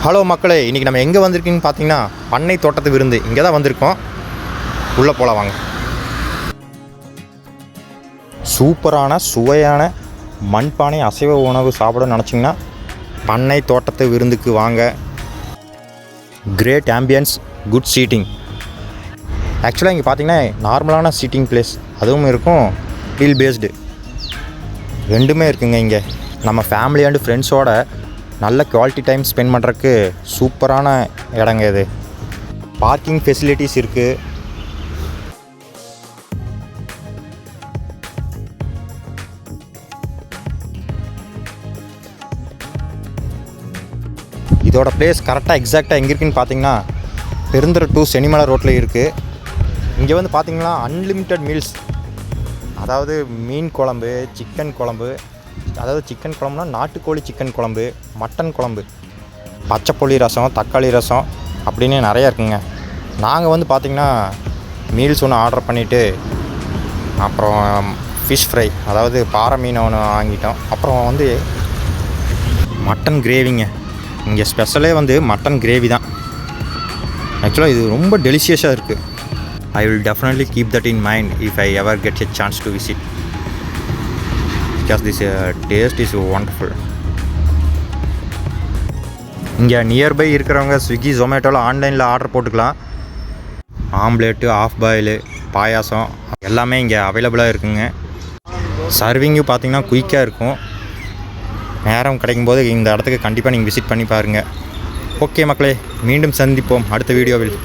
Hello மக்களே, இன்றைக்கி நம்ம எங்கே வந்திருக்கீங்கன்னு பார்த்தீங்கன்னா பண்ணை தோட்டத்து விருந்து இங்கே தான் வந்திருக்கோம். உள்ளே போகலாம் வாங்க. சூப்பரான சுவையான மண்பானை அசைவ உணவு சாப்பிட நினச்சிங்கன்னா பண்ணை தோட்டத்து விருந்துக்கு வாங்க. Great ambience, good seating. ஆக்சுவலாக இங்கே பார்த்தீங்கன்னா நார்மலான சீட்டிங் பிளேஸ் அதுவும் இருக்கும், வீல் பேஸ்டு ரெண்டுமே இருக்குங்க. இங்கே நம்ம ஃபேமிலி அண்டு ஃப்ரெண்ட்ஸோட நல்ல குவாலிட்டி டைம் ஸ்பெண்ட் பண்ணுறதுக்கு சூப்பரான இடங்க இது. பார்க்கிங் ஃபெசிலிட்டிஸ் இருக்குது. இதோட பிளேஸ் கரெக்டாக எக்ஸாக்டாக எங்கே இருக்குதுன்னு பார்த்தீங்கன்னா பெருந்துறை டு செனிமலை ரோட்டில் இருக்குது. இங்கே வந்து பார்த்திங்கன்னா அன்லிமிட்டெட் மீல்ஸ், அதாவது மீன் குழம்பு, சிக்கன் குழம்பு, அதாவது சிக்கன் குழம்புனா நாட்டுக்கோழி சிக்கன் குழம்பு, மட்டன் குழம்பு, பச்சைப்புளி ரசம், தக்காளி ரசம் அப்படின்னு நிறையா இருக்குங்க. நாங்கள் வந்து பார்த்திங்கன்னா மீல்ஸ் ஒன்று ஆர்டர் பண்ணிவிட்டு அப்புறம் ஃபிஷ் ஃப்ரை, அதாவது பாறை மீனை ஒன்று வாங்கிட்டோம். அப்புறம் வந்து மட்டன் கிரேவிங்க. இங்கே ஸ்பெஷலே வந்து மட்டன் கிரேவி தான். ஆக்சுவலாக இது ரொம்ப டெலிஷியஸாக இருக்குது. I will definitely keep that in mind if I ever get a chance to visit, because this taste is wonderful. இங்கே நியர்பை இருக்கிறவங்க ஸ்விக்கி ஜொமேட்டோவில் ஆன்லைனில் ஆர்டர் போட்டுக்கலாம். ஆம்லேட்டு, ஆஃப் பாயிலு, பாயாசம் எல்லாமே இங்கே அவைலபிளாக இருக்குங்க. சர்விங்கும் பார்த்திங்கன்னா குயிக்காக இருக்கும். நேரம் கிடைக்கும்போது இந்த இடத்துக்கு கண்டிப்பாக நீங்கள் விசிட் பண்ணி பாருங்கள். ஓகே மக்களே, மீண்டும் சந்திப்போம் அடுத்த வீடியோவில்.